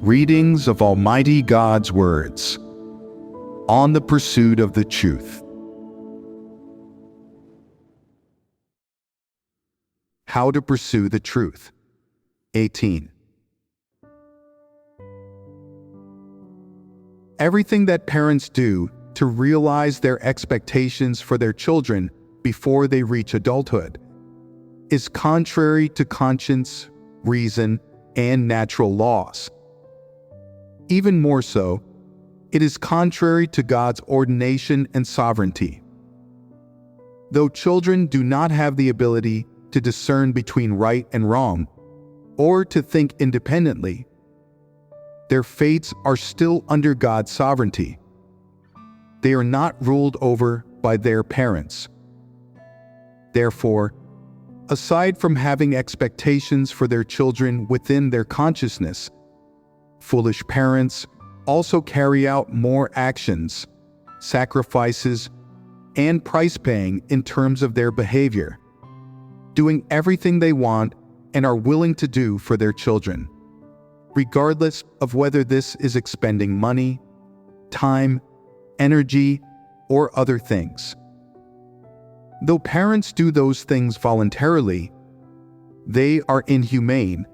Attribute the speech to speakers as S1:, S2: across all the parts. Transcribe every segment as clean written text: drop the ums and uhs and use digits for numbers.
S1: Readings of Almighty God's words on the pursuit of the truth. How to pursue the truth. 18. Everything that parents do to realize their expectations for their children before they reach adulthood is contrary to conscience, reason, and natural laws. Even more so, it is contrary to God's ordination and sovereignty. Though children do not have the ability to discern between right and wrong, or to think independently, their fates are still under God's sovereignty. They are not ruled over by their parents. Therefore, aside from having expectations for their children within their consciousness, foolish parents also carry out more actions, sacrifices, and price-paying in terms of their behavior, doing everything they want and are willing to do for their children, regardless of whether this is expending money, time, energy, or other things. Though parents do those things voluntarily, they are inhumane,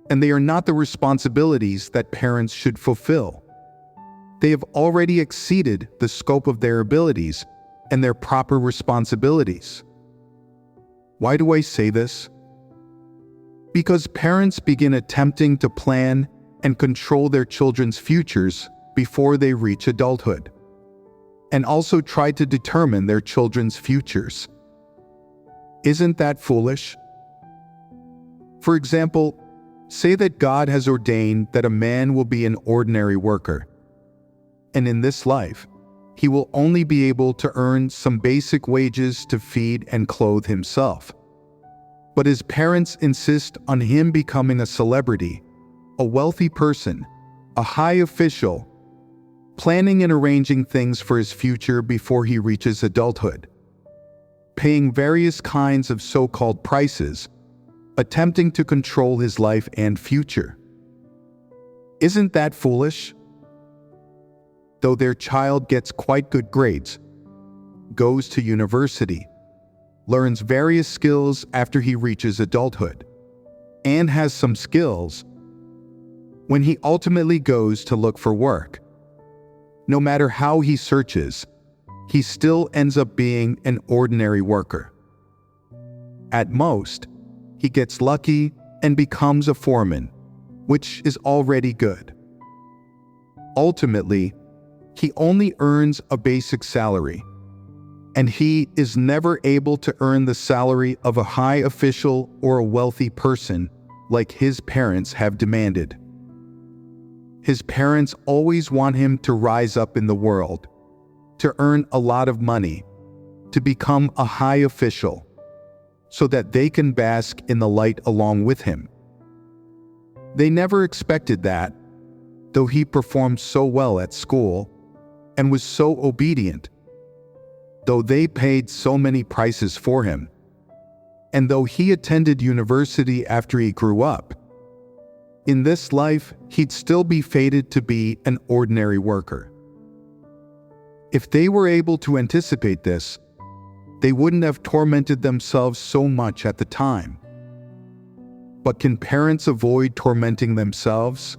S1: and they are not the responsibilities that parents should fulfill. They have already exceeded the scope of their abilities and their proper responsibilities. Why do I say this? Because parents begin attempting to plan and control their children's futures before they reach adulthood, and also try to determine their children's futures. Isn't that foolish? For example, say that God has ordained that a man will be an ordinary worker, and in this life, he will only be able to earn some basic wages to feed and clothe himself. But his parents insist on him becoming a celebrity, a wealthy person, a high official, planning and arranging things for his future before he reaches adulthood, paying various kinds of so-called prices, attempting to control his life and future. Isn't that foolish? Though their child gets quite good grades, goes to university, learns various skills after he reaches adulthood, and has some skills, when he ultimately goes to look for work, no matter how he searches, he still ends up being an ordinary worker. At most, he gets lucky and becomes a foreman, which is already good. Ultimately, he only earns a basic salary, and he is never able to earn the salary of a high official or a wealthy person like his parents have demanded. His parents always want him to rise up in the world, to earn a lot of money, to become a high official, so that they can bask in the light along with him. They never expected that, though he performed so well at school and was so obedient, though they paid so many prices for him, and though he attended university after he grew up. In this life, he'd still be fated to be an ordinary worker. If they were able to anticipate this, they wouldn't have tormented themselves so much at the time. But can parents avoid tormenting themselves?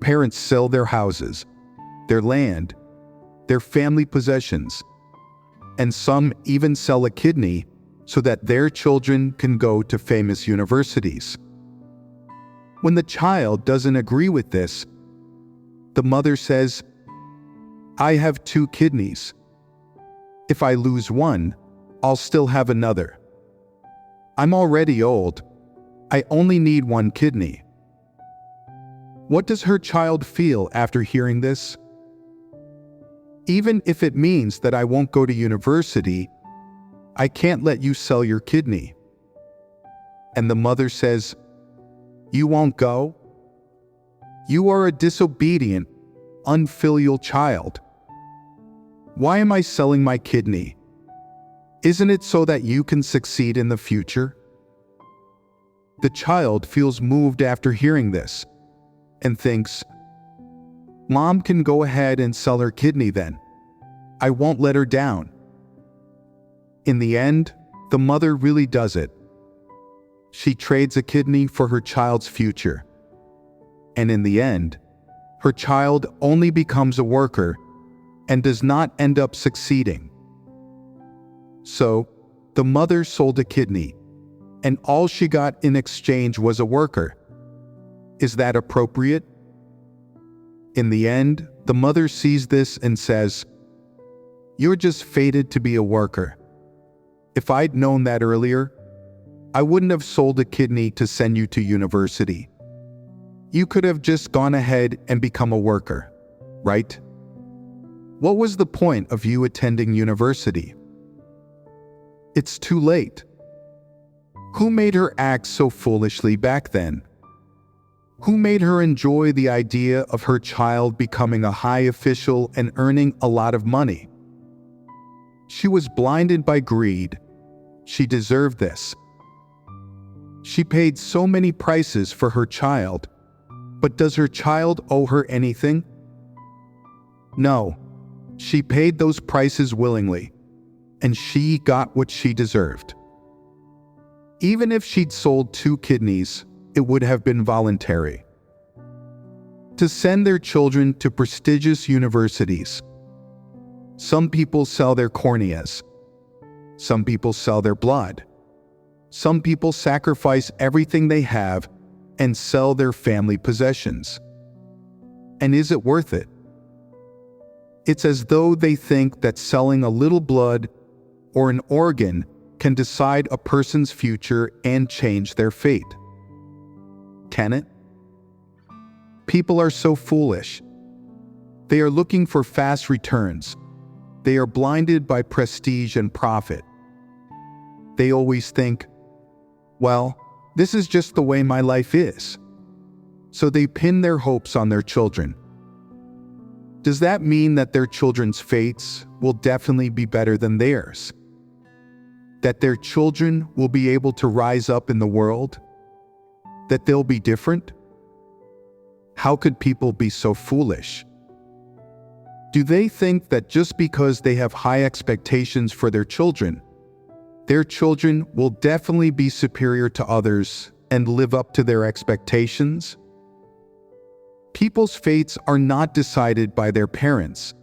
S1: Parents sell their houses, their land, their family possessions, and some even sell a kidney so that their children can go to famous universities. When the child doesn't agree with this, the mother says, "I have 2 kidneys. If I lose one, I'll still have another. I'm already old. I only need 1 kidney." What does her child feel after hearing this? "Even if it means that I won't go to university, I can't let you sell your kidney." And the mother says, "You won't go? You are a disobedient, unfilial child. Why am I selling my kidney? Isn't it so that you can succeed in the future?" The child feels moved after hearing this, and thinks, "Mom can go ahead and sell her kidney then. I won't let her down." In the end, the mother really does it. She trades a kidney for her child's future. And in the end, her child only becomes a worker and does not end up succeeding. So, the mother sold a kidney, and all she got in exchange was a worker. Is that appropriate? In the end, the mother sees this and says, "You're just fated to be a worker. If I'd known that earlier, I wouldn't have sold a kidney to send you to university. You could have just gone ahead and become a worker, right? What was the point of you attending university?" It's too late. Who made her act so foolishly back then? Who made her enjoy the idea of her child becoming a high official and earning a lot of money? She was blinded by greed. She deserved this. She paid so many prices for her child, but does her child owe her anything? No, she paid those prices willingly, and she got what she deserved. Even if she'd sold 2 kidneys, it would have been voluntary. To send their children to prestigious universities. Some people sell their corneas. Some people sell their blood. Some people sacrifice everything they have and sell their family possessions. And is it worth it? It's as though they think that selling a little blood or an organ can decide a person's future and change their fate. Can it? People are so foolish. They are looking for fast returns. They are blinded by prestige and profit. They always think, "Well, this is just the way my life is." So they pin their hopes on their children. Does that mean that their children's fates will definitely be better than theirs? That their children will be able to rise up in the world? That they'll be different? How could people be so foolish? Do they think that just because they have high expectations for their children will definitely be superior to others and live up to their expectations? People's fates are not decided by their parents.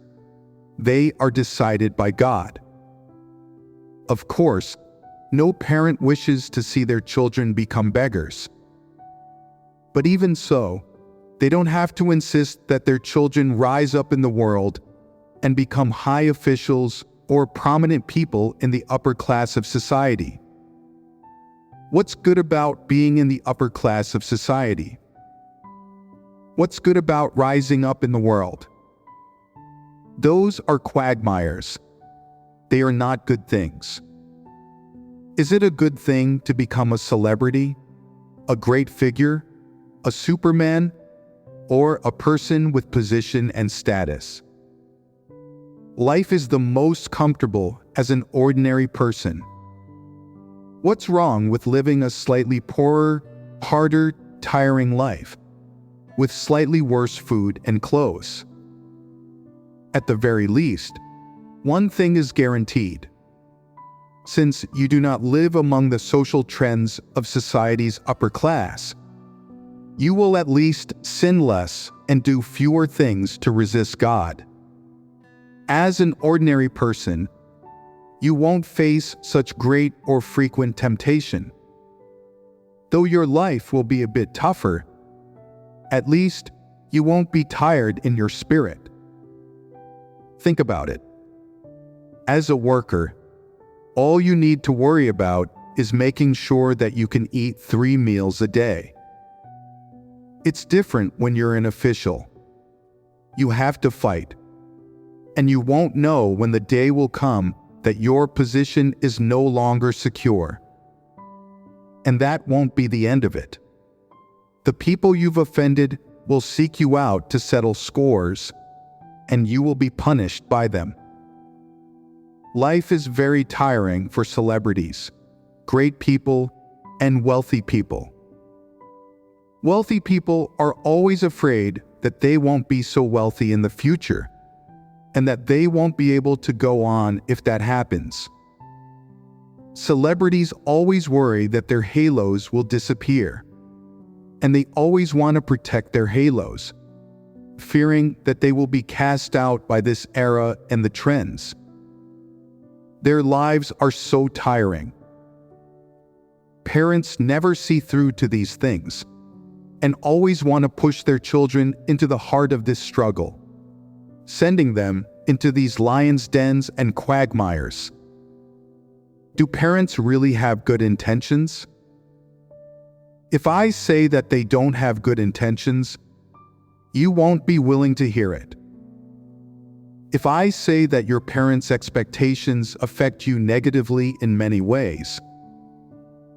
S1: They are decided by God. Of course, no parent wishes to see their children become beggars. But even so, they don't have to insist that their children rise up in the world and become high officials or prominent people in the upper class of society. What's good about being in the upper class of society? What's good about rising up in the world? Those are quagmires. They are not good things. Is it a good thing to become a celebrity, a great figure, a Superman, or a person with position and status? Life is the most comfortable as an ordinary person. What's wrong with living a slightly poorer, harder, tiring life, with slightly worse food and clothes? At the very least, one thing is guaranteed. Since you do not live among the social trends of society's upper class, you will at least sin less and do fewer things to resist God. As an ordinary person, you won't face such great or frequent temptation. Though your life will be a bit tougher, at least you won't be tired in your spirit. Think about it. As a worker, all you need to worry about is making sure that you can eat 3 meals a day. It's different when you're an official. You have to fight. And you won't know when the day will come that your position is no longer secure. And that won't be the end of it. The people you've offended will seek you out to settle scores, and you will be punished by them. Life is very tiring for celebrities, great people, and wealthy people. Wealthy people are always afraid that they won't be so wealthy in the future, and that they won't be able to go on if that happens. Celebrities always worry that their halos will disappear, and they always want to protect their halos, fearing that they will be cast out by this era and the trends. Their lives are so tiring. Parents never see through to these things, and always want to push their children into the heart of this struggle, sending them into these lions' dens and quagmires. Do parents really have good intentions? If I say that they don't have good intentions, you won't be willing to hear it. If I say that your parents' expectations affect you negatively in many ways,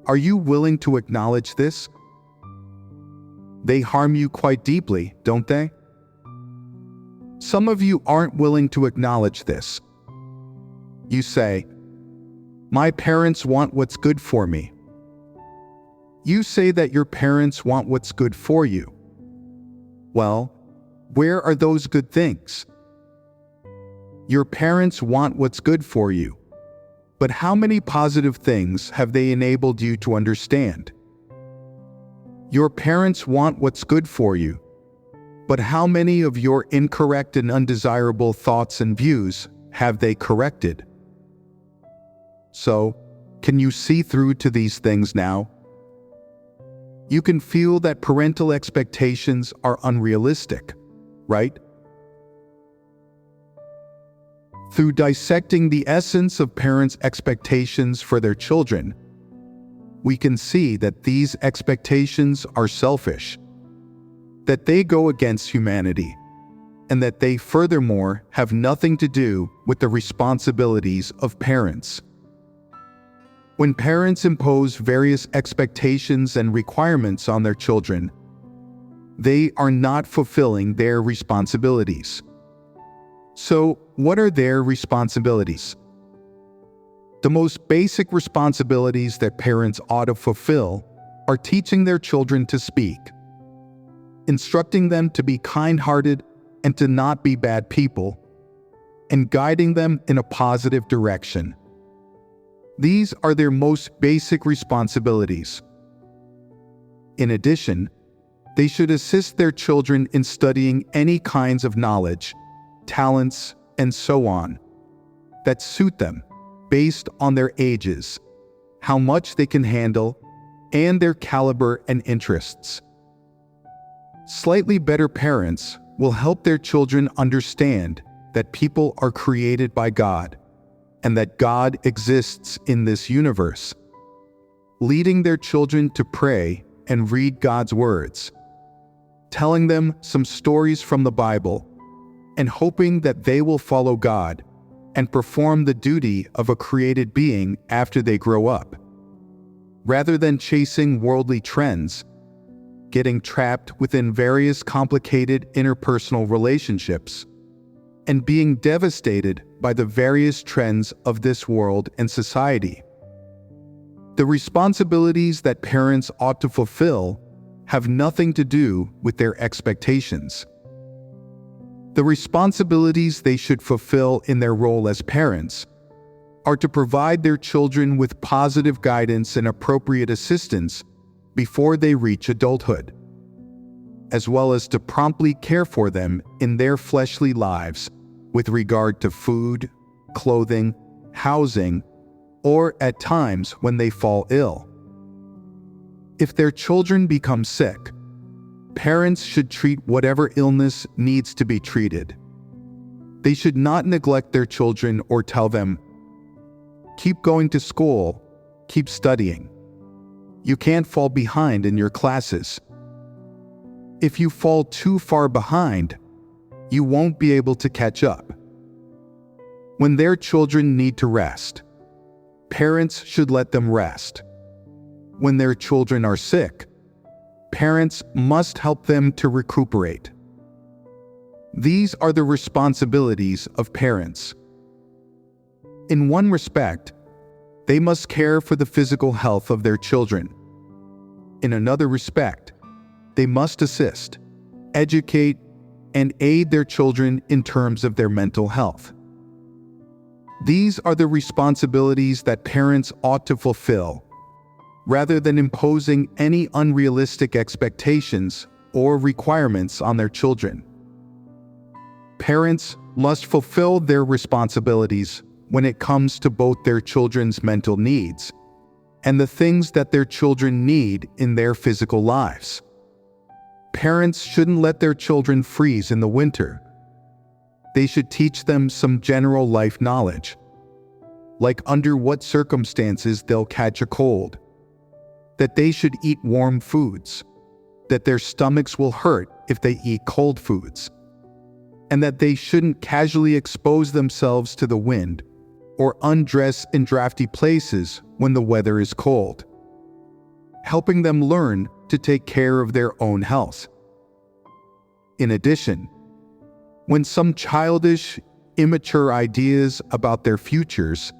S1: are you willing to acknowledge this? They harm you quite deeply, don't they? Some of you aren't willing to acknowledge this. You say, "My parents want what's good for me." You say that your parents want what's good for you. Well, where are those good things? Your parents want what's good for you, but how many positive things have they enabled you to understand? Your parents want what's good for you, but how many of your incorrect and undesirable thoughts and views have they corrected? So, can you see through to these things now? You can feel that parental expectations are unrealistic, right? Through dissecting the essence of parents' expectations for their children, we can see that these expectations are selfish, that they go against humanity, and that they furthermore have nothing to do with the responsibilities of parents. When parents impose various expectations and requirements on their children, they are not fulfilling their responsibilities. So, what are their responsibilities? The most basic responsibilities that parents ought to fulfill are teaching their children to speak, instructing them to be kind-hearted and to not be bad people, and guiding them in a positive direction. These are their most basic responsibilities. In addition, they should assist their children in studying any kinds of knowledge, talents, and so on, that suit them based on their ages, how much they can handle, and their caliber and interests. Slightly better parents will help their children understand that people are created by God, and that God exists in this universe, leading their children to pray and read God's words, telling them some stories from the Bible, and hoping that they will follow God and perform the duty of a created being after they grow up, rather than chasing worldly trends, getting trapped within various complicated interpersonal relationships, and being devastated by the various trends of this world and society. The responsibilities that parents ought to fulfill have nothing to do with their expectations. The responsibilities they should fulfill in their role as parents are to provide their children with positive guidance and appropriate assistance before they reach adulthood, as well as to promptly care for them in their fleshly lives with regard to food, clothing, housing, or at times when they fall ill. If their children become sick, parents should treat whatever illness needs to be treated. They should not neglect their children or tell them, "Keep going to school, keep studying. You can't fall behind in your classes." If you fall too far behind, you won't be able to catch up. When their children need to rest, parents should let them rest. When their children are sick, parents must help them to recuperate. These are the responsibilities of parents. In one respect, they must care for the physical health of their children. In another respect, they must assist, educate, and aid their children in terms of their mental health. These are the responsibilities that parents ought to fulfill, rather than imposing any unrealistic expectations or requirements on their children. Parents must fulfill their responsibilities when it comes to both their children's mental needs and the things that their children need in their physical lives. Parents shouldn't let their children freeze in the winter. They should teach them some general life knowledge, like under what circumstances they'll catch a cold, that they should eat warm foods, that their stomachs will hurt if they eat cold foods, and that they shouldn't casually expose themselves to the wind or undress in drafty places when the weather is cold, helping them learn to take care of their own health. In addition, when some childish, immature ideas about their futures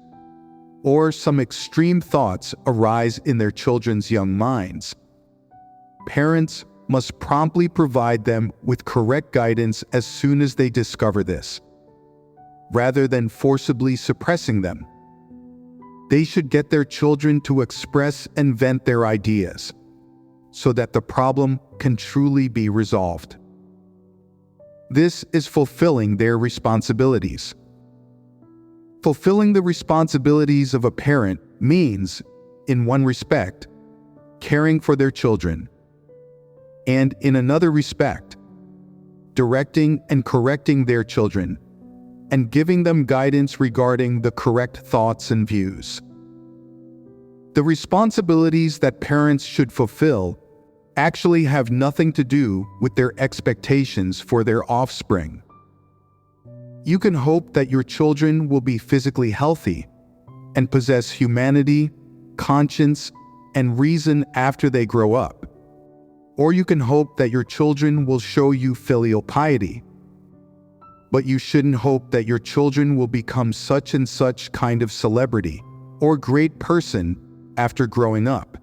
S1: or some extreme thoughts arise in their children's young minds, parents must promptly provide them with correct guidance as soon as they discover this, rather than forcibly suppressing them. They should get their children to express and vent their ideas, so that the problem can truly be resolved. This is fulfilling their responsibilities. Fulfilling the responsibilities of a parent means, in one respect, caring for their children, and in another respect, directing and correcting their children and giving them guidance regarding the correct thoughts and views. The responsibilities that parents should fulfill actually have nothing to do with their expectations for their offspring. You can hope that your children will be physically healthy and possess humanity, conscience, and reason after they grow up. Or you can hope that your children will show you filial piety. But you shouldn't hope that your children will become such and such kind of celebrity or great person after growing up.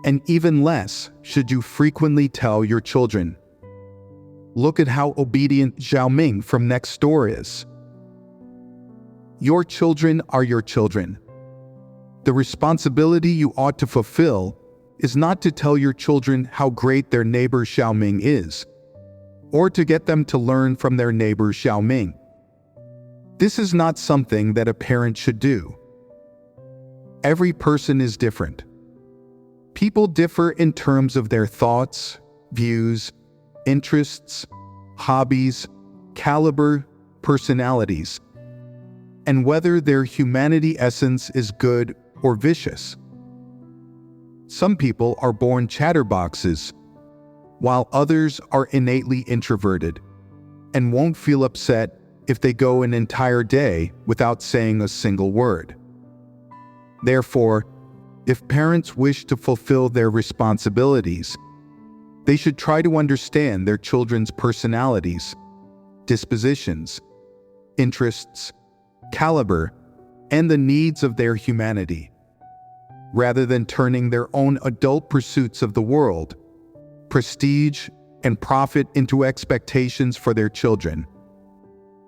S1: And even less should you frequently tell your children, "Look at how obedient Zhao Ming from next door is." Your children are your children. The responsibility you ought to fulfill is not to tell your children how great their neighbor Xiao Ming is, or to get them to learn from their neighbor Xiao Ming. This is not something that a parent should do. Every person is different. People differ in terms of their thoughts, views, interests, hobbies, caliber, personalities, and whether their humanity essence is good or vicious. Some people are born chatterboxes, while others are innately introverted and won't feel upset if they go an entire day without saying a single word. Therefore, if parents wish to fulfill their responsibilities, they should try to understand their children's personalities, dispositions, interests, caliber, and the needs of their humanity, rather than turning their own adult pursuits of the world, prestige, and profit into expectations for their children,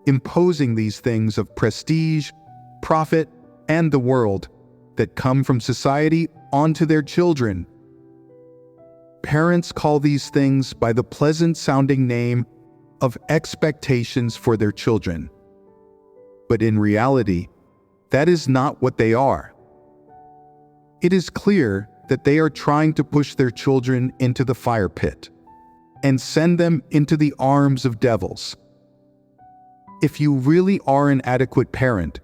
S1: imposing these things of prestige, profit, and the world that come from society onto their children. Parents call these things by the pleasant-sounding name of expectations for their children. But in reality, that is not what they are. It is clear that they are trying to push their children into the fire pit and send them into the arms of devils. If you really are an adequate parent,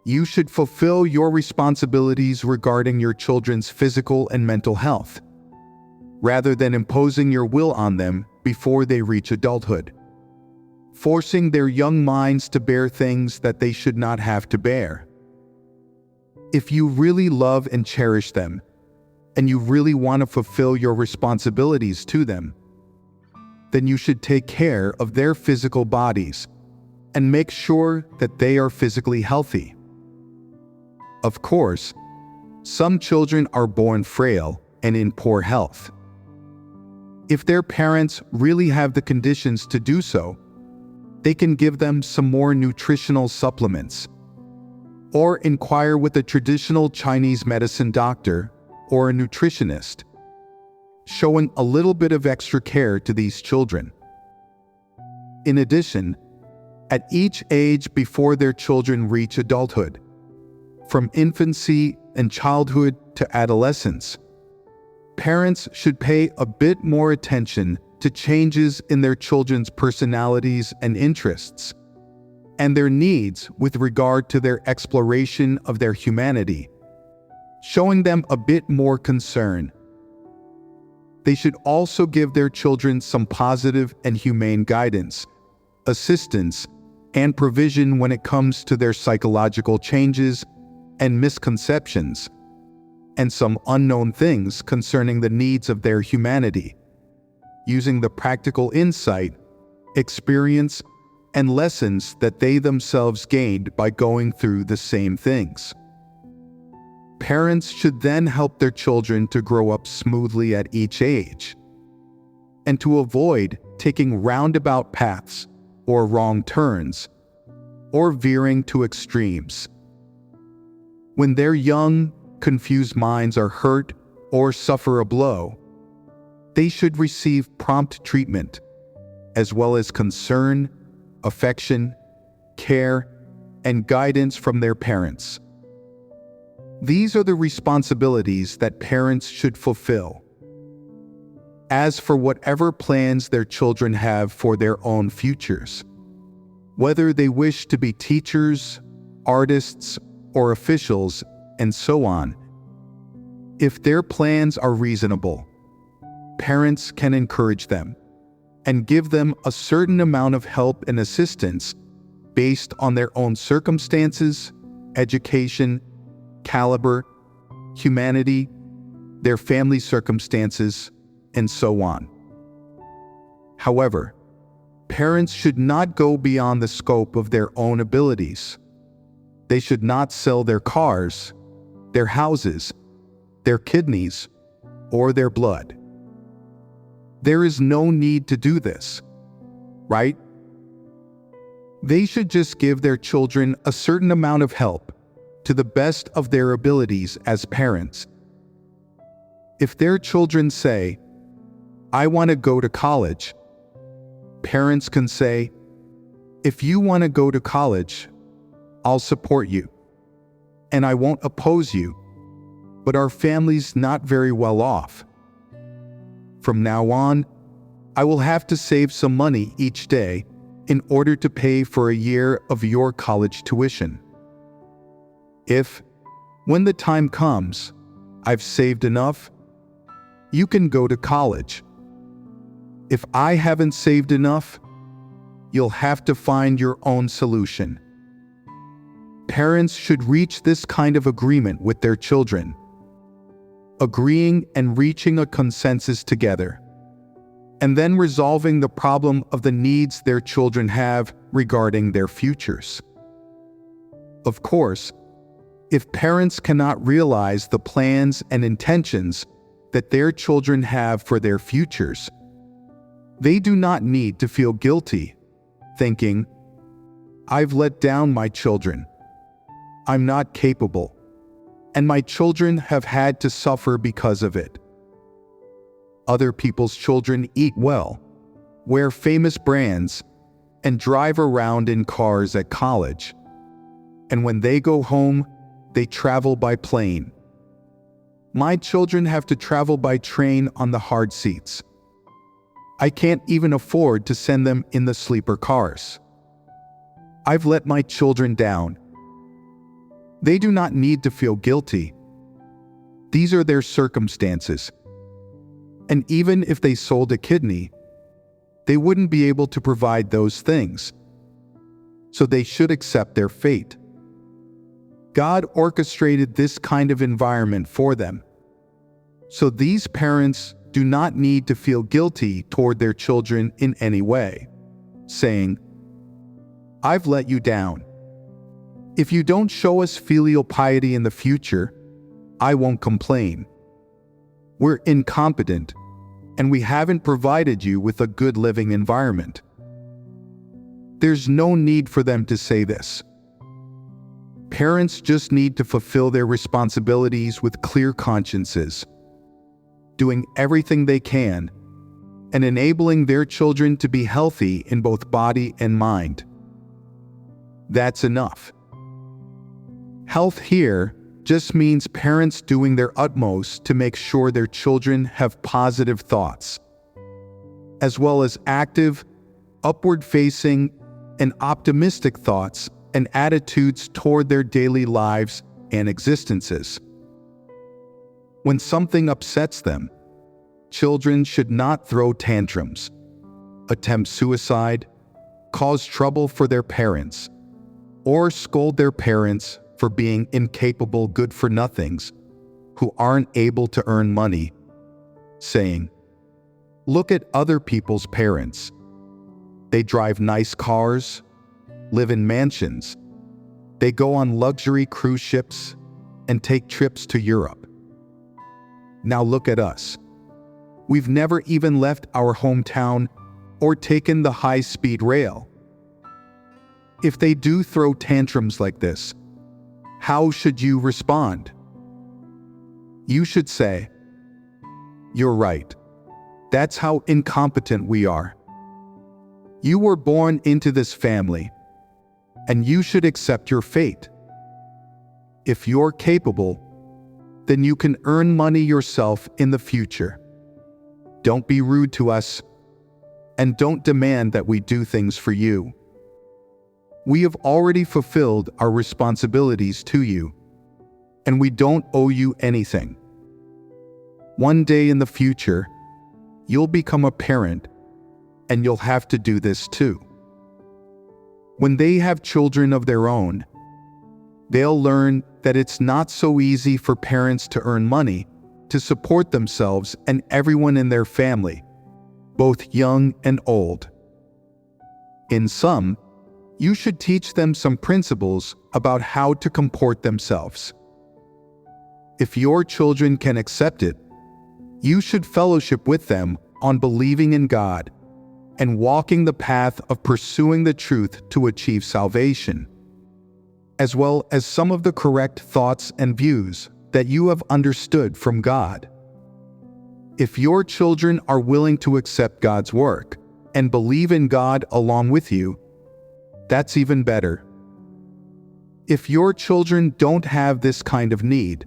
S1: you should fulfill your responsibilities regarding your children's physical and mental health, rather than imposing your will on them before they reach adulthood, forcing their young minds to bear things that they should not have to bear. If you really love and cherish them, and you really want to fulfill your responsibilities to them, then you should take care of their physical bodies and make sure that they are physically healthy. Of course, some children are born frail and in poor health. If their parents really have the conditions to do so, they can give them some more nutritional supplements, or inquire with a traditional Chinese medicine doctor or a nutritionist, showing a little bit of extra care to these children. In addition, at each age before their children reach adulthood, from infancy and childhood to adolescence, parents should pay a bit more attention to changes in their children's personalities and interests, and their needs with regard to their exploration of their humanity, showing them a bit more concern. They should also give their children some positive and humane guidance, assistance, and provision when it comes to their psychological changes and misconceptions, and some unknown things concerning the needs of their humanity, using the practical insight, experience, and lessons that they themselves gained by going through the same things. Parents should then help their children to grow up smoothly at each age, and to avoid taking roundabout paths or wrong turns, or veering to extremes. When their young, confused minds are hurt or suffer a blow, they should receive prompt treatment, as well as concern, affection, care, and guidance from their parents. These are the responsibilities that parents should fulfill. As for whatever plans their children have for their own futures, whether they wish to be teachers, artists, or officials, and so on, if their plans are reasonable, parents can encourage them and give them a certain amount of help and assistance based on their own circumstances, education, caliber, humanity, their family circumstances, and so on. However, parents should not go beyond the scope of their own abilities. They should not sell their cars, their houses, their kidneys, or their blood. There is no need to do this, right? They should just give their children a certain amount of help to the best of their abilities as parents. If their children say, "I want to go to college," parents can say, "If you want to go to college, I'll support you, and I won't oppose you, but our family's not very well off. From now on, I will have to save some money each day in order to pay for a year of your college tuition. If, when the time comes, I've saved enough, you can go to college. If I haven't saved enough, you'll have to find your own solution." Parents should reach this kind of agreement with their children, agreeing and reaching a consensus together, and then resolving the problem of the needs their children have regarding their futures. Of course, if parents cannot realize the plans and intentions that their children have for their futures, they do not need to feel guilty, thinking, "I've let down my children. I'm not capable, and my children have had to suffer because of it." Other people's children eat well, wear famous brands, and drive around in cars at college. And when they go home, they travel by plane. My children have to travel by train on the hard seats. I can't even afford to send them in the sleeper cars. I've let my children down. They do not need to feel guilty. These are their circumstances. And even if they sold a kidney, they wouldn't be able to provide those things. So they should accept their fate. God orchestrated this kind of environment for them. So these parents do not need to feel guilty toward their children in any way, saying, "I've let you down. If you don't show us filial piety in the future, I won't complain. We're incompetent, and we haven't provided you with a good living environment. There's no need for them to say this. Parents just need to fulfill their responsibilities with clear consciences, doing everything they can, and enabling their children to be healthy in both body and mind. That's enough. Health here just means parents doing their utmost to make sure their children have positive thoughts, as well as active, upward-facing, and optimistic thoughts and attitudes toward their daily lives and existences. When something upsets them, children should not throw tantrums, attempt suicide, cause trouble for their parents, or scold their parents for being incapable good-for-nothings who aren't able to earn money, saying, "Look at other people's parents. They drive nice cars, live in mansions, they go on luxury cruise ships, and take trips to Europe. Now look at us. We've never even left our hometown or taken the high-speed rail." If they do throw tantrums like this, how should you respond? You should say, "You're right. That's how incompetent we are. You were born into this family, and you should accept your fate. If you're capable, then you can earn money yourself in the future. Don't be rude to us, and don't demand that we do things for you. We have already fulfilled our responsibilities to you, and we don't owe you anything. One day in the future, you'll become a parent, and you'll have to do this too." When they have children of their own, they'll learn that it's not so easy for parents to earn money to support themselves and everyone in their family, both young and old. In sum, you should teach them some principles about how to comport themselves. If your children can accept it, you should fellowship with them on believing in God and walking the path of pursuing the truth to achieve salvation, as well as some of the correct thoughts and views that you have understood from God. If your children are willing to accept God's work and believe in God along with you, that's even better. If your children don't have this kind of need,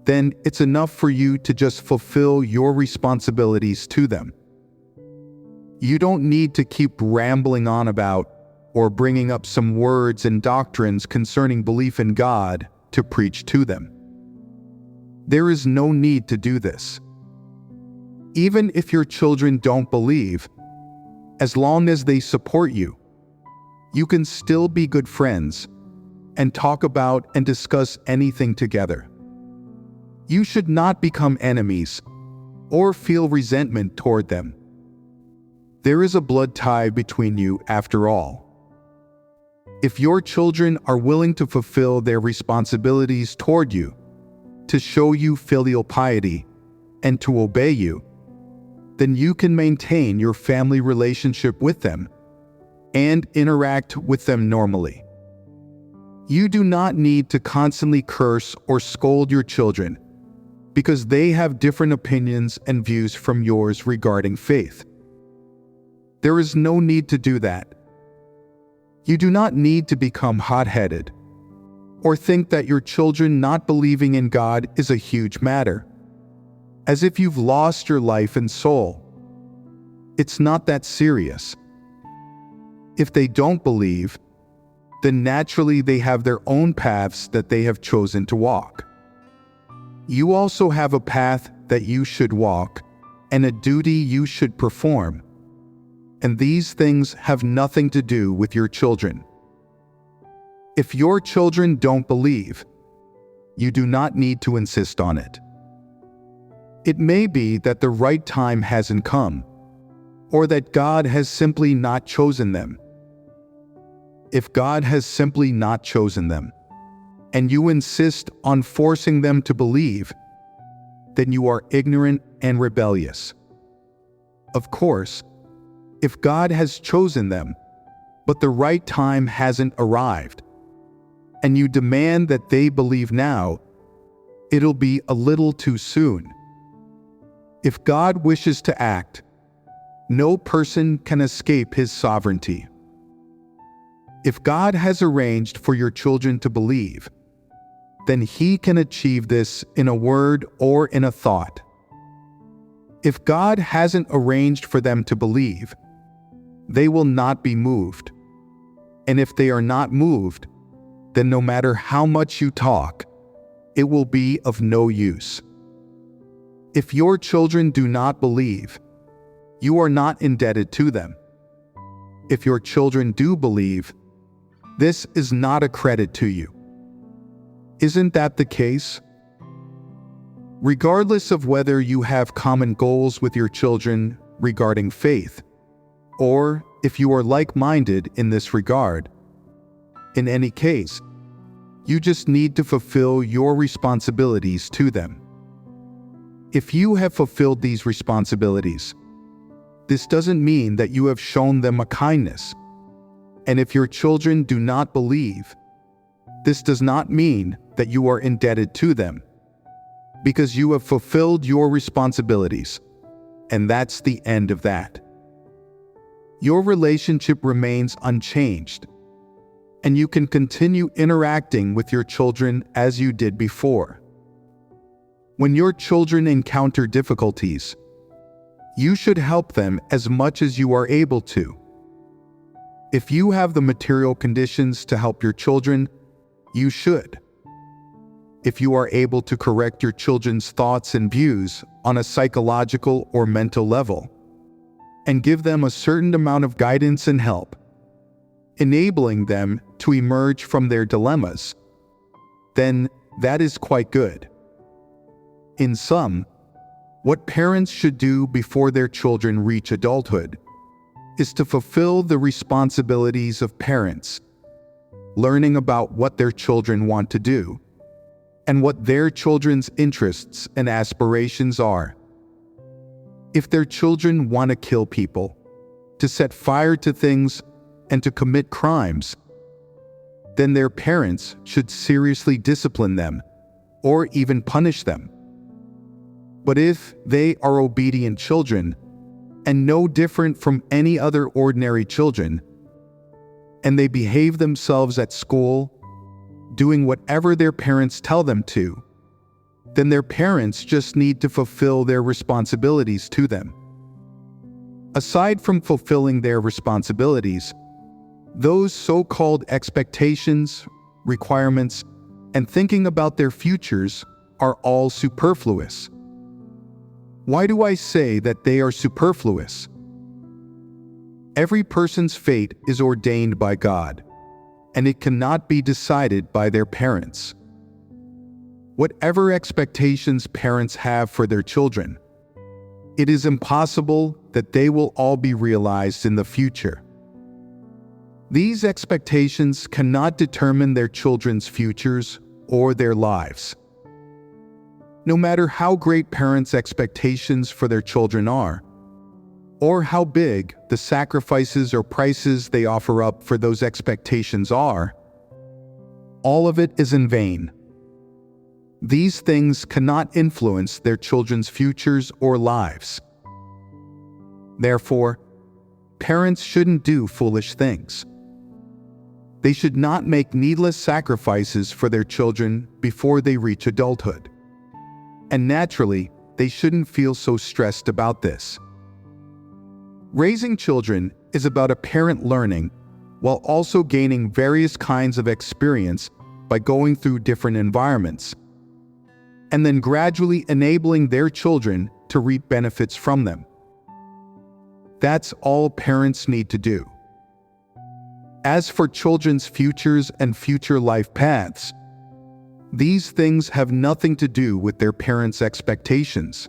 S1: then it's enough for you to just fulfill your responsibilities to them. You don't need to keep rambling on about or bringing up some words and doctrines concerning belief in God to preach to them. There is no need to do this. Even if your children don't believe, as long as they support you, you can still be good friends and talk about and discuss anything together. You should not become enemies or feel resentment toward them. There is a blood tie between you after all. If your children are willing to fulfill their responsibilities toward you, to show you filial piety, and to obey you, then you can maintain your family relationship with them and interact with them normally. You do not need to constantly curse or scold your children because they have different opinions and views from yours regarding faith. There is no need to do that. You do not need to become hot-headed or think that your children not believing in God is a huge matter, as if you've lost your life and soul. It's not that serious. If they don't believe, then naturally they have their own paths that they have chosen to walk. You also have a path that you should walk and a duty you should perform, and these things have nothing to do with your children. If your children don't believe, you do not need to insist on it. It may be that the right time hasn't come, or that God has simply not chosen them. If God has simply not chosen them, and you insist on forcing them to believe, then you are ignorant and rebellious. Of course, if God has chosen them, but the right time hasn't arrived, and you demand that they believe now, it'll be a little too soon. If God wishes to act, no person can escape his sovereignty. If God has arranged for your children to believe, then he can achieve this in a word or in a thought. If God hasn't arranged for them to believe, they will not be moved. And if they are not moved, then no matter how much you talk, it will be of no use. If your children do not believe, you are not indebted to them. If your children do believe, this is not a credit to you. Isn't that the case? Regardless of whether you have common goals with your children regarding faith, or if you are like-minded in this regard, in any case, you just need to fulfill your responsibilities to them. If you have fulfilled these responsibilities, this doesn't mean that you have shown them a kindness. And if your children do not believe, this does not mean that you are indebted to them, because you have fulfilled your responsibilities, and that's the end of that. Your relationship remains unchanged, and you can continue interacting with your children as you did before. When your children encounter difficulties, you should help them as much as you are able to. If you have the material conditions to help your children, you should. If you are able to correct your children's thoughts and views on a psychological or mental level, and give them a certain amount of guidance and help, enabling them to emerge from their dilemmas, then that is quite good. In sum, what parents should do before their children reach adulthood is to fulfill the responsibilities of parents, learning about what their children want to do, and what their children's interests and aspirations are. If their children want to kill people, to set fire to things, and to commit crimes, then their parents should seriously discipline them or even punish them. But if they are obedient children and no different from any other ordinary children, and they behave themselves at school, doing whatever their parents tell them to, then their parents just need to fulfill their responsibilities to them. Aside from fulfilling their responsibilities, those so-called expectations, requirements, and thinking about their futures are all superfluous. Why do I say that they are superfluous? Every person's fate is ordained by God, and it cannot be decided by their parents. Whatever expectations parents have for their children, it is impossible that they will all be realized in the future. These expectations cannot determine their children's futures or their lives. No matter how great parents' expectations for their children are, or how big the sacrifices or prices they offer up for those expectations are, all of it is in vain. These things cannot influence their children's futures or lives. Therefore, parents shouldn't do foolish things. They should not make needless sacrifices for their children before they reach adulthood. And naturally, they shouldn't feel so stressed about this. Raising children is about a parent learning while also gaining various kinds of experience by going through different environments, and then gradually enabling their children to reap benefits from them. That's all parents need to do. As for children's futures and future life paths, these things have nothing to do with their parents' expectations.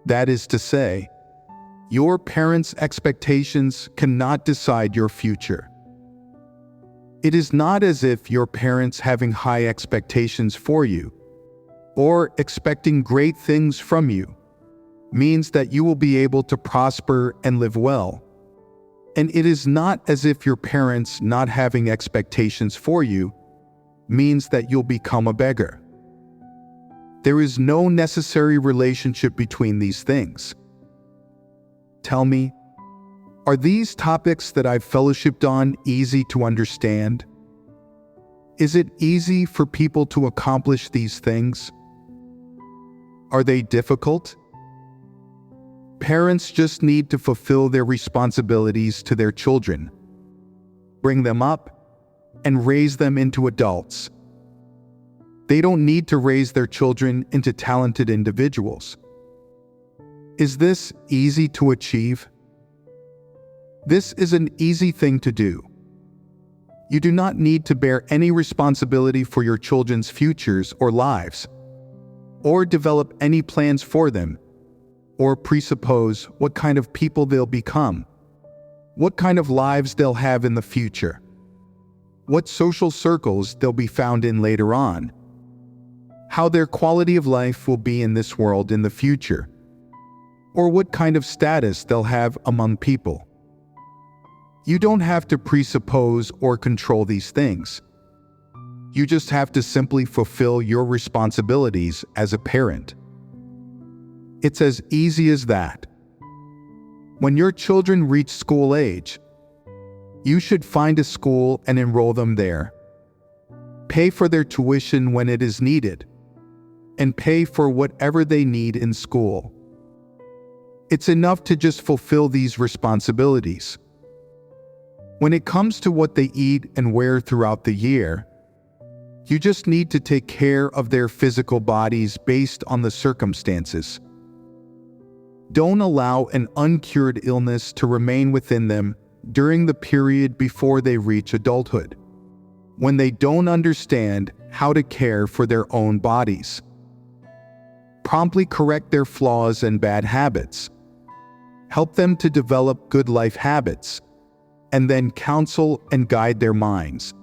S1: That is to say, your parents' expectations cannot decide your future. It is not as if your parents having high expectations for you, or expecting great things from you, means that you will be able to prosper and live well. And it is not as if your parents not having expectations for you means that you'll become a beggar. There is no necessary relationship between these things. Tell me, are these topics that I've fellowshipped on easy to understand? Is it easy for people to accomplish these things? Are they difficult? Parents just need to fulfill their responsibilities to their children, bring them up, and raise them into adults. They don't need to raise their children into talented individuals. Is this easy to achieve? This is an easy thing to do. You do not need to bear any responsibility for your children's futures or lives, or develop any plans for them, or presuppose what kind of people they'll become, what kind of lives they'll have in the future, what social circles they'll be found in later on, how their quality of life will be in this world in the future, or what kind of status they'll have among people. You don't have to presuppose or control these things. You just have to simply fulfill your responsibilities as a parent. It's as easy as that. When your children reach school age, you should find a school and enroll them there. Pay for their tuition when it is needed, and pay for whatever they need in school. It's enough to just fulfill these responsibilities. When it comes to what they eat and wear throughout the year, you just need to take care of their physical bodies based on the circumstances. Don't allow an uncured illness to remain within them during the period before they reach adulthood, when they don't understand how to care for their own bodies. Promptly correct their flaws and bad habits. Help them to develop good life habits, and then counsel and guide their minds,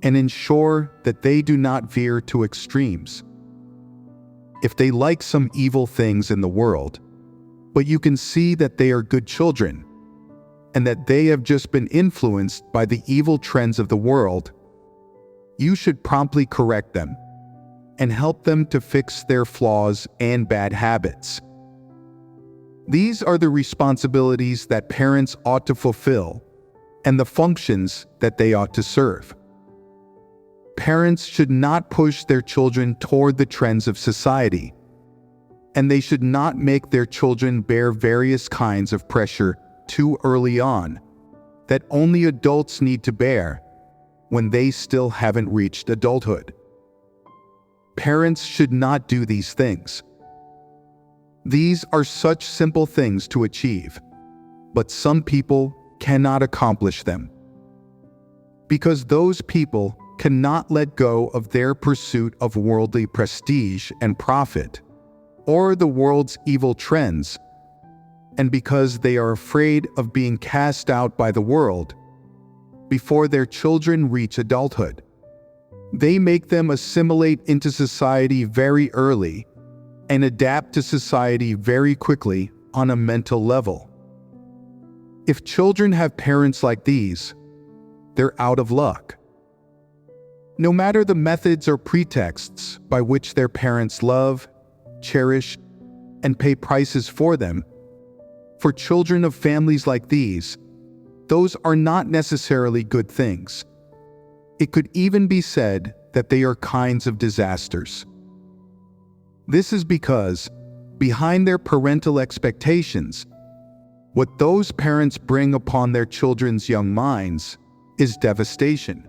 S1: and ensure that they do not veer to extremes. If they like some evil things in the world, but you can see that they are good children, and that they have just been influenced by the evil trends of the world, you should promptly correct them and help them to fix their flaws and bad habits. These are the responsibilities that parents ought to fulfill and the functions that they ought to serve. Parents should not push their children toward the trends of society, and they should not make their children bear various kinds of pressure too early on that only adults need to bear when they still haven't reached adulthood. Parents should not do these things. These are such simple things to achieve, but some people cannot accomplish them, because those people cannot let go of their pursuit of worldly prestige and profit, or the world's evil trends, and because they are afraid of being cast out by the world before their children reach adulthood. They make them assimilate into society very early and adapt to society very quickly on a mental level. If children have parents like these, they're out of luck. No matter the methods or pretexts by which their parents love, cherish, and pay prices for them, for children of families like these, those are not necessarily good things. It could even be said that they are kinds of disasters. This is because, behind their parental expectations, what those parents bring upon their children's young minds is devastation.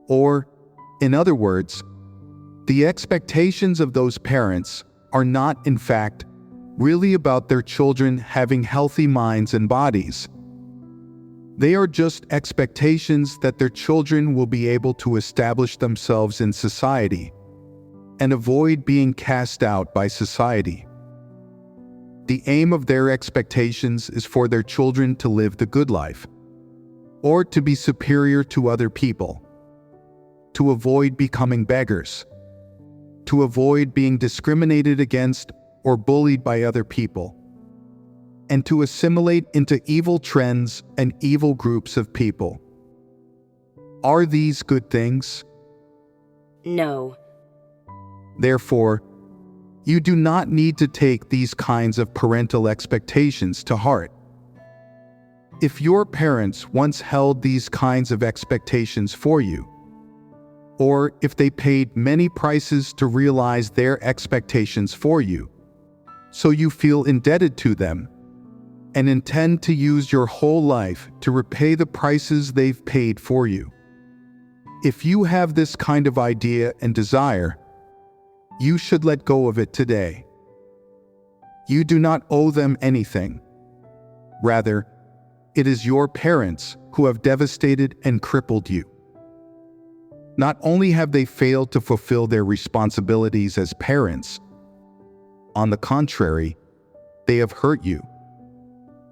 S1: Or, in other words, the expectations of those parents are not, in fact, really about their children having healthy minds and bodies. They are just expectations that their children will be able to establish themselves in society and avoid being cast out by society. The aim of their expectations is for their children to live the good life, or to be superior to other people, to avoid becoming beggars, to avoid being discriminated against or bullied by other people, and to assimilate into evil trends and evil groups of people. Are these good things?
S2: No.
S1: Therefore, you do not need to take these kinds of parental expectations to heart. If your parents once held these kinds of expectations for you, or if they paid many prices to realize their expectations for you, so you feel indebted to them, and intend to use your whole life to repay the prices they've paid for you. If you have this kind of idea and desire, you should let go of it today. You do not owe them anything. Rather, it is your parents who have devastated and crippled you. Not only have they failed to fulfill their responsibilities as parents, on the contrary, they have hurt you,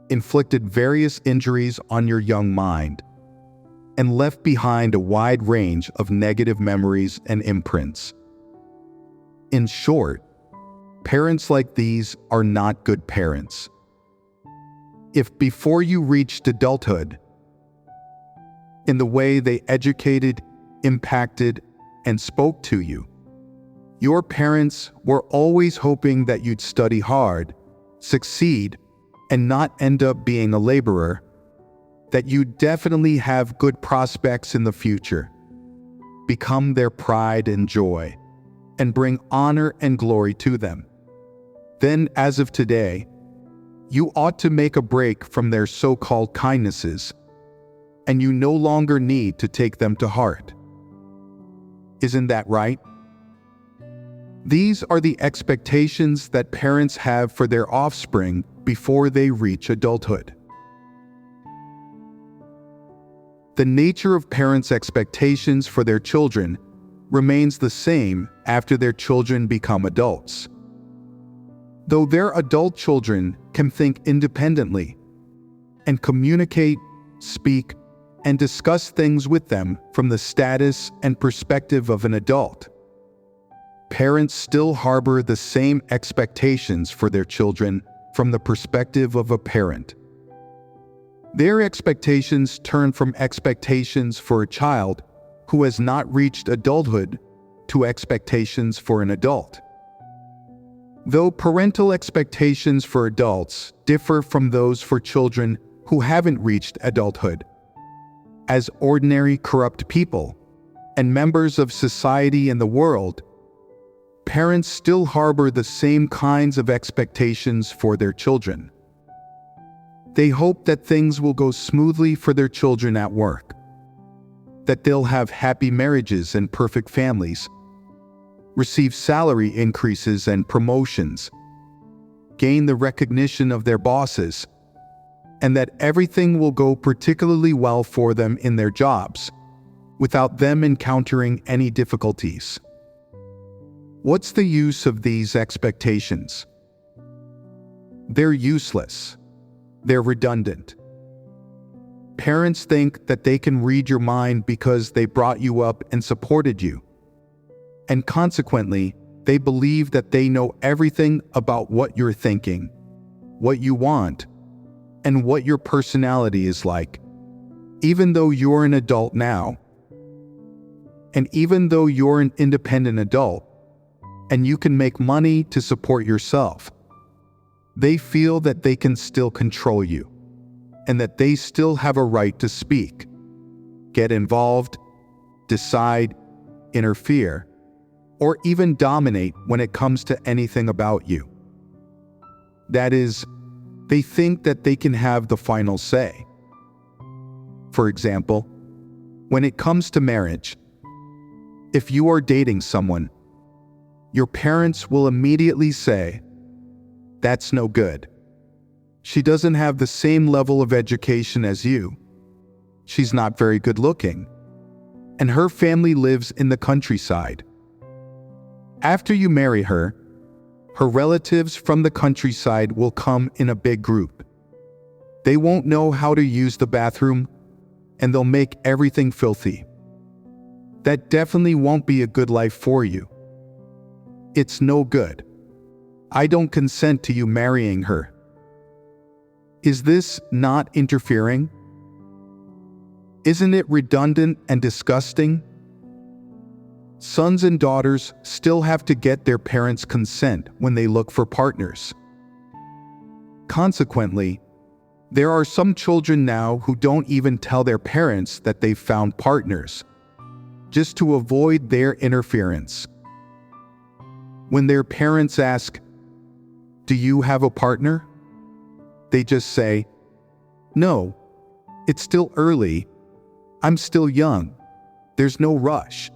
S1: inflicted various injuries on your young mind, and left behind a wide range of negative memories and imprints. In short, parents like these are not good parents. If before you reached adulthood, in the way they educated, impacted, and spoke to you, your parents were always hoping that you'd study hard, succeed, and not end up being a laborer, that you definitely have good prospects in the future, become their pride and joy, and bring honor and glory to them, then as of today, you ought to make a break from their so-called kindnesses, and you no longer need to take them to heart. Isn't that right? These are the expectations that parents have for their offspring before they reach adulthood. The nature of parents' expectations for their children remains the same after their children become adults. Though their adult children can think independently and communicate, speak, and discuss things with them from the status and perspective of an adult, parents still harbor the same expectations for their children from the perspective of a parent. Their expectations turn from expectations for a child who has not reached adulthood to expectations for an adult. Though parental expectations for adults differ from those for children who haven't reached adulthood, as ordinary corrupt people and members of society and the world, parents still harbor the same kinds of expectations for their children. They hope that things will go smoothly for their children at work, that they'll have happy marriages and perfect families, receive salary increases and promotions, gain the recognition of their bosses, and that everything will go particularly well for them in their jobs, without them encountering any difficulties. What's the use of these expectations? They're useless. They're redundant. Parents think that they can read your mind because they brought you up and supported you. And consequently, they believe that they know everything about what you're thinking, what you want, and what your personality is like, even though you're an adult now. And even though you're an independent adult, and you can make money to support yourself, they feel that they can still control you, and that they still have a right to speak, get involved, decide, interfere, or even dominate when it comes to anything about you. That is, they think that they can have the final say. For example, when it comes to marriage, if you are dating someone, your parents will immediately say, "That's no good. She doesn't have the same level of education as you. She's not very good looking. And her family lives in the countryside." After you marry her, her relatives from the countryside will come in a big group. They won't know how to use the bathroom, and they'll make everything filthy. That definitely won't be a good life for you. It's no good. I don't consent to you marrying her. Is this not interfering? Isn't it redundant and disgusting? Sons and daughters still have to get their parents' consent when they look for partners. Consequently, there are some children now who don't even tell their parents that they've found partners, just to avoid their interference. When their parents ask, "Do you have a partner?" they just say, "No, it's still early. I'm still young. There's no rush."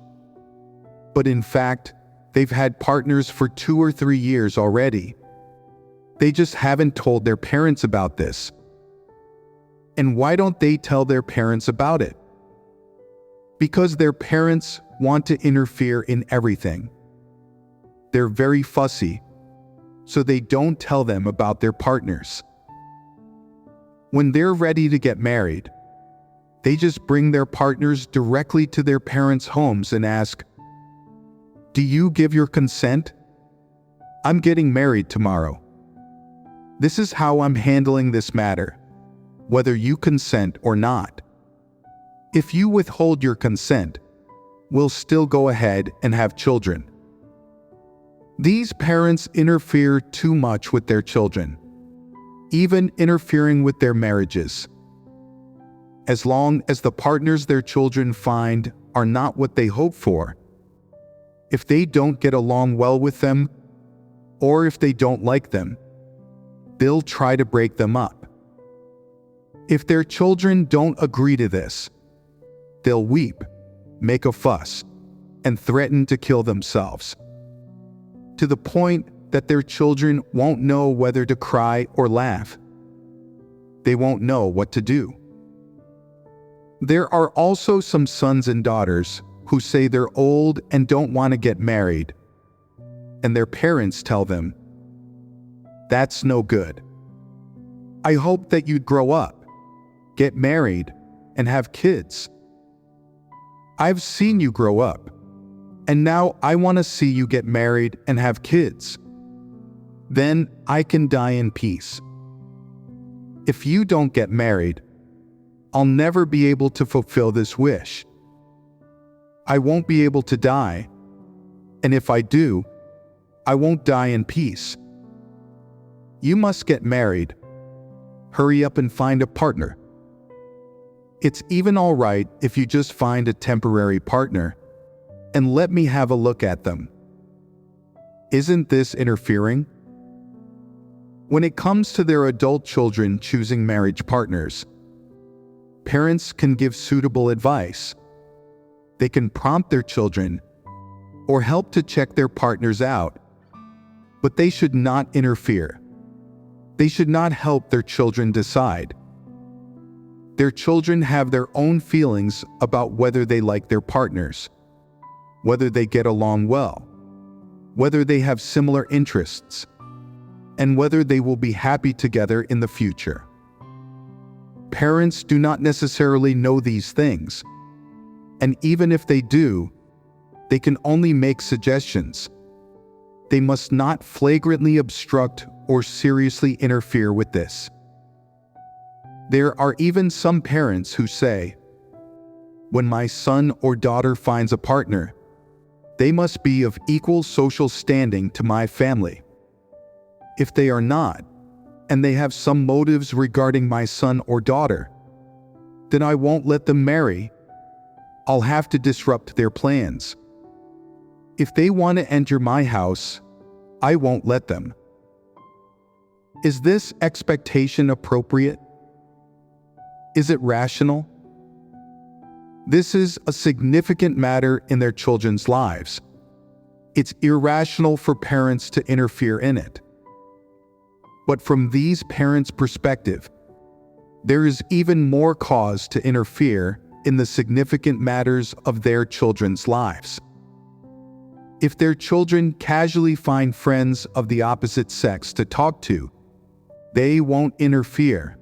S1: But in fact, they've had partners for 2 or 3 years already. They just haven't told their parents about this. And why don't they tell their parents about it? Because their parents want to interfere in everything. They're very fussy, so they don't tell them about their partners. When they're ready to get married, they just bring their partners directly to their parents' homes and ask, "Do you give your consent? I'm getting married tomorrow. This is how I'm handling this matter, whether you consent or not. If you withhold your consent, we'll still go ahead and have children." These parents interfere too much with their children, even interfering with their marriages. As long as the partners their children find are not what they hope for, if they don't get along well with them, or if they don't like them, they'll try to break them up. If their children don't agree to this, they'll weep, make a fuss, and threaten to kill themselves, to the point that their children won't know whether to cry or laugh. They won't know what to do. There are also some sons and daughters who say they're old and don't want to get married, and their parents tell them, "That's no good. I hope that you'd grow up, get married, and have kids. I've seen you grow up, and now I want to see you get married and have kids. Then I can die in peace. If you don't get married, I'll never be able to fulfill this wish. I won't be able to die, and if I do, I won't die in peace. You must get married. Hurry up and find a partner. It's even all right if you just find a temporary partner, and let me have a look at them." Isn't this interfering? When it comes to their adult children choosing marriage partners, parents can give suitable advice. They can prompt their children or help to check their partners out, but they should not interfere. They should not help their children decide. Their children have their own feelings about whether they like their partners, whether they get along well, whether they have similar interests, and whether they will be happy together in the future. Parents do not necessarily know these things, and even if they do, they can only make suggestions. They must not flagrantly obstruct or seriously interfere with this. There are even some parents who say, "When my son or daughter finds a partner, they must be of equal social standing to my family. If they are not, and they have some motives regarding my son or daughter, then I won't let them marry. I'll have to disrupt their plans. If they want to enter my house, I won't let them." Is this expectation appropriate? Is it rational? This is a significant matter in their children's lives. It's irrational for parents to interfere in it. But from these parents' perspective, there is even more cause to interfere in the significant matters of their children's lives. If their children casually find friends of the opposite sex to talk to, they won't interfere.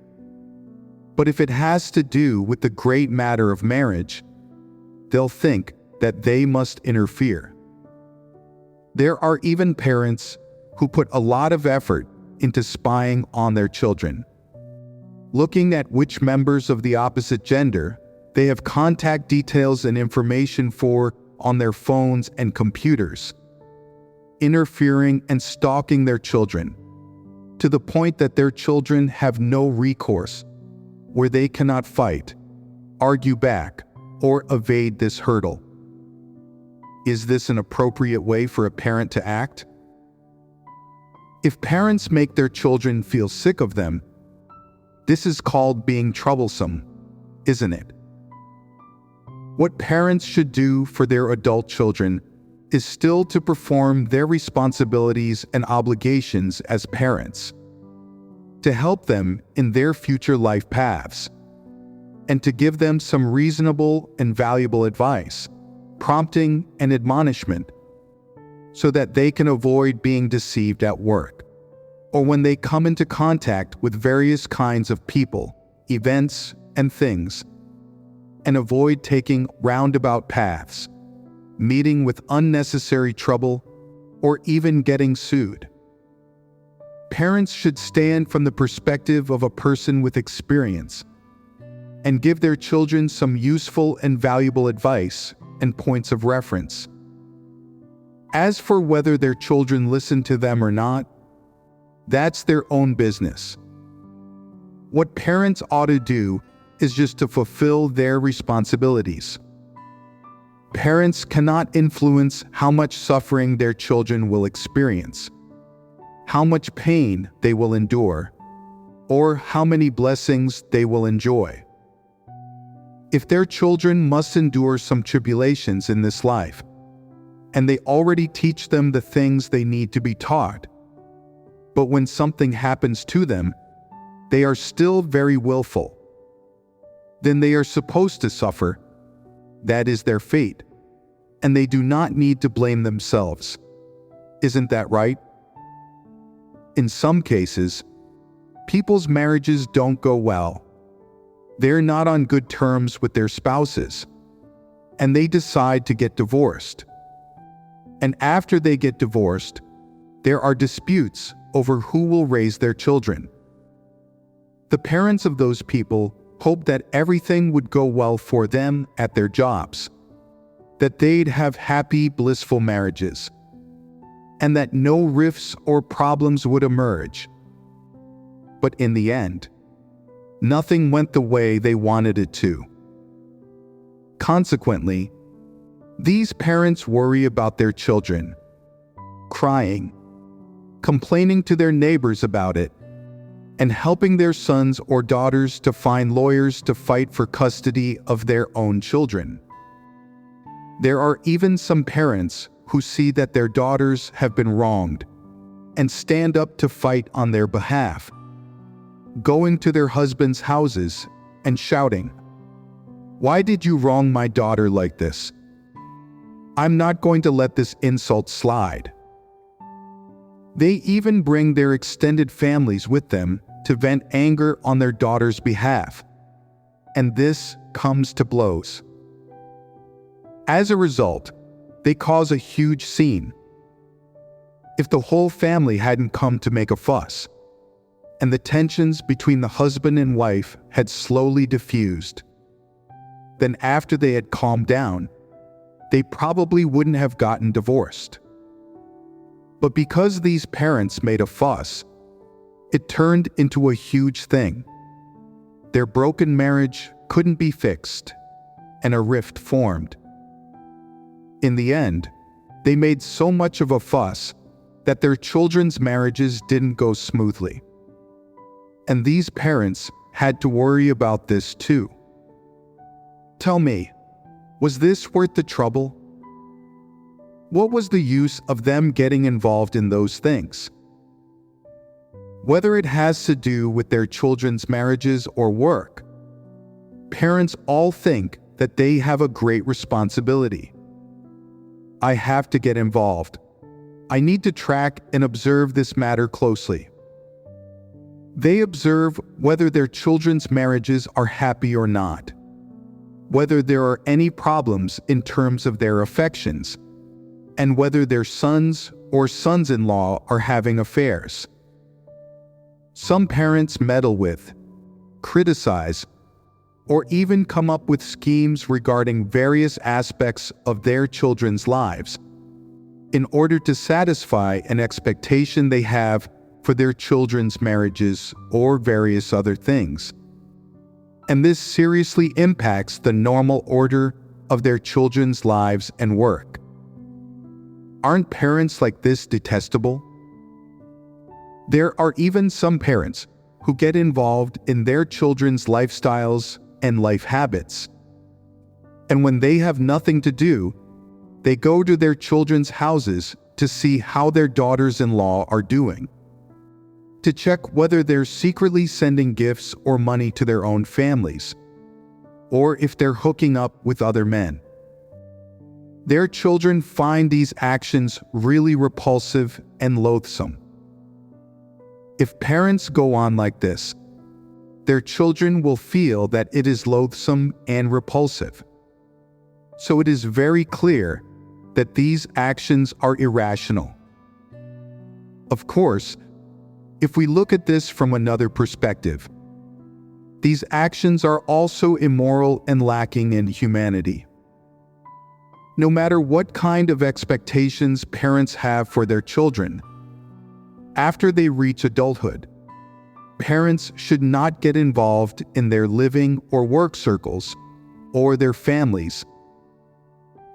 S1: But if it has to do with the great matter of marriage, they'll think that they must interfere. There are even parents who put a lot of effort into spying on their children, looking at which members of the opposite gender they have contact details and information for on their phones and computers, interfering and stalking their children to the point that their children have no recourse, where they cannot fight, argue back, or evade this hurdle. Is this an appropriate way for a parent to act? If parents make their children feel sick of them, this is called being troublesome, isn't it? What parents should do for their adult children is still to perform their responsibilities and obligations as parents, to help them in their future life paths, and to give them some reasonable and valuable advice, prompting and admonishment, so that they can avoid being deceived at work, or when they come into contact with various kinds of people, events, and things, and avoid taking roundabout paths, meeting with unnecessary trouble, or even getting sued. Parents should stand from the perspective of a person with experience and give their children some useful and valuable advice and points of reference. As for whether their children listen to them or not, that's their own business. What parents ought to do is just to fulfill their responsibilities. Parents cannot influence how much suffering their children will experience, how much pain they will endure, or how many blessings they will enjoy. If their children must endure some tribulations in this life, and they already teach them the things they need to be taught, but when something happens to them, they are still very willful, then they are supposed to suffer. That is their fate, and they do not need to blame themselves. Isn't that right? In some cases, people's marriages don't go well. They're not on good terms with their spouses, and they decide to get divorced. And after they get divorced, there are disputes over who will raise their children. The parents of those people hope that everything would go well for them at their jobs, that they'd have happy, blissful marriages, and that no rifts or problems would emerge. But in the end, nothing went the way they wanted it to. Consequently, these parents worry about their children, crying, complaining to their neighbors about it, and helping their sons or daughters to find lawyers to fight for custody of their own children. There are even some parents who see that their daughters have been wronged and stand up to fight on their behalf, going to their husbands' houses and shouting, "Why did you wrong my daughter like this? I'm not going to let this insult slide." They even bring their extended families with them to vent anger on their daughter's behalf, and this comes to blows. As a result, they cause a huge scene. If the whole family hadn't come to make a fuss, and the tensions between the husband and wife had slowly diffused, then after they had calmed down, they probably wouldn't have gotten divorced. But because these parents made a fuss, it turned into a huge thing. Their broken marriage couldn't be fixed, and a rift formed. In the end, they made so much of a fuss that their children's marriages didn't go smoothly. And these parents had to worry about this too. Tell me, was this worth the trouble? What was the use of them getting involved in those things? Whether it has to do with their children's marriages or work, parents all think that they have a great responsibility. I have to get involved. I need to track and observe this matter closely. They observe whether their children's marriages are happy or not, whether there are any problems in terms of their affections, and whether their sons or sons-in-law are having affairs. Some parents meddle with, criticize, or even come up with schemes regarding various aspects of their children's lives in order to satisfy an expectation they have for their children's marriages or various other things. And this seriously impacts the normal order of their children's lives and work. Aren't parents like this detestable? There are even some parents who get involved in their children's lifestyles and life habits. And when they have nothing to do, they go to their children's houses to see how their daughters-in-law are doing, to check whether they're secretly sending gifts or money to their own families, or if they're hooking up with other men. Their children find these actions really repulsive and loathsome. If parents go on like this, their children will feel that it is loathsome and repulsive. So it is very clear that these actions are irrational. Of course, if we look at this from another perspective, these actions are also immoral and lacking in humanity. No matter what kind of expectations parents have for their children, after they reach adulthood, parents should not get involved in their living or work circles or their families,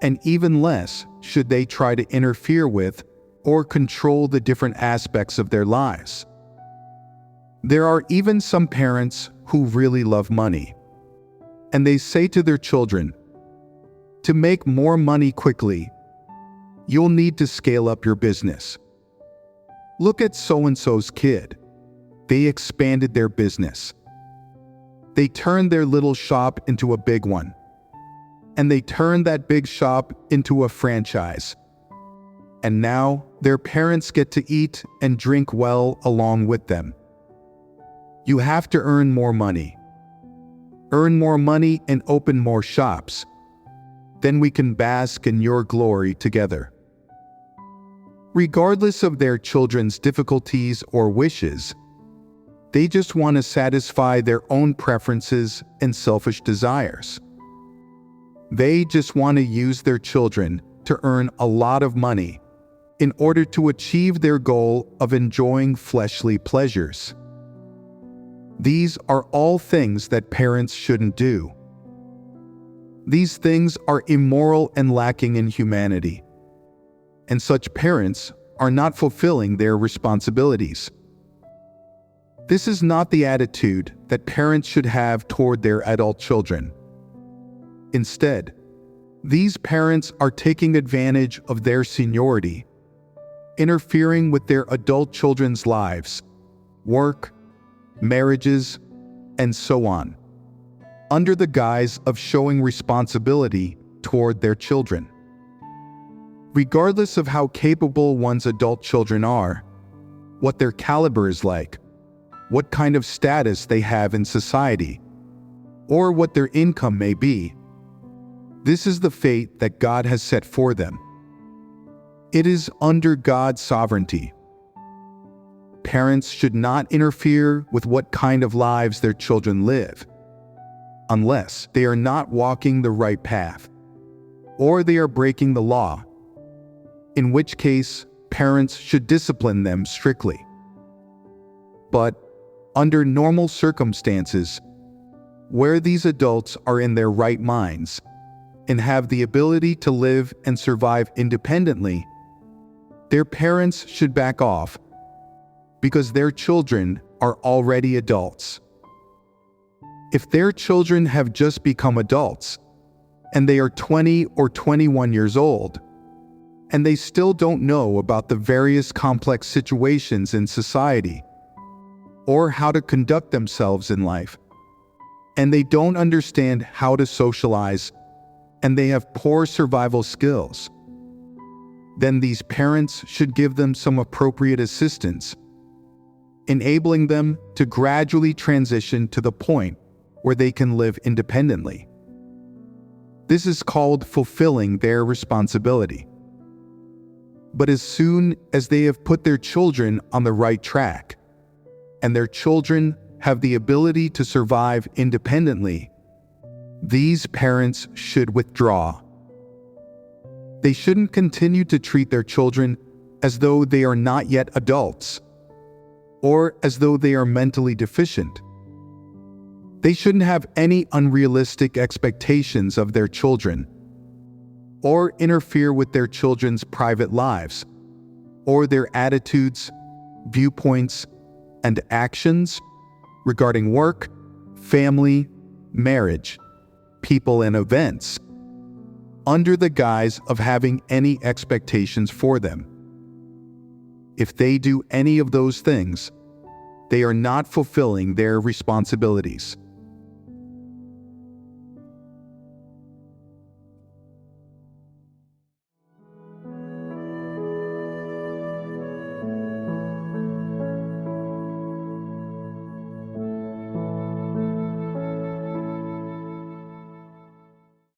S1: and even less should they try to interfere with or control the different aspects of their lives. There are even some parents who really love money, and they say to their children, "To make more money quickly, you'll need to scale up your business. Look at so-and-so's kid. They expanded their business. They turned their little shop into a big one. And they turned that big shop into a franchise. And now their parents get to eat and drink well along with them. You have to earn more money. Earn more money and open more shops. Then we can bask in your glory together." Regardless of their children's difficulties or wishes, they just want to satisfy their own preferences and selfish desires. They just want to use their children to earn a lot of money in order to achieve their goal of enjoying fleshly pleasures. These are all things that parents shouldn't do. These things are immoral and lacking in humanity, and such parents are not fulfilling their responsibilities. This is not the attitude that parents should have toward their adult children. Instead, these parents are taking advantage of their seniority, interfering with their adult children's lives, work, marriages, and so on, under the guise of showing responsibility toward their children. Regardless of how capable one's adult children are, what their caliber is like, what kind of status they have in society, or what their income may be, this is the fate that God has set for them. It is under God's sovereignty. Parents should not interfere with what kind of lives their children live, unless they are not walking the right path, or they are breaking the law, in which case parents should discipline them strictly. But under normal circumstances, where these adults are in their right minds and have the ability to live and survive independently, their parents should back off because their children are already adults. If their children have just become adults and they are 20 or 21 years old, and they still don't know about the various complex situations in society or how to conduct themselves in life, and they don't understand how to socialize, and they have poor survival skills, then these parents should give them some appropriate assistance, enabling them to gradually transition to the point where they can live independently. This is called fulfilling their responsibility. But as soon as they have put their children on the right track, and their children have the ability to survive independently, these parents should withdraw. They shouldn't continue to treat their children as though they are not yet adults, or as though they are mentally deficient. They shouldn't have any unrealistic expectations of their children, or interfere with their children's private lives, or their attitudes, viewpoints, and actions regarding work, family, marriage, people, and events, under the guise of having any expectations for them. If they do any of those things, they are not fulfilling their responsibilities.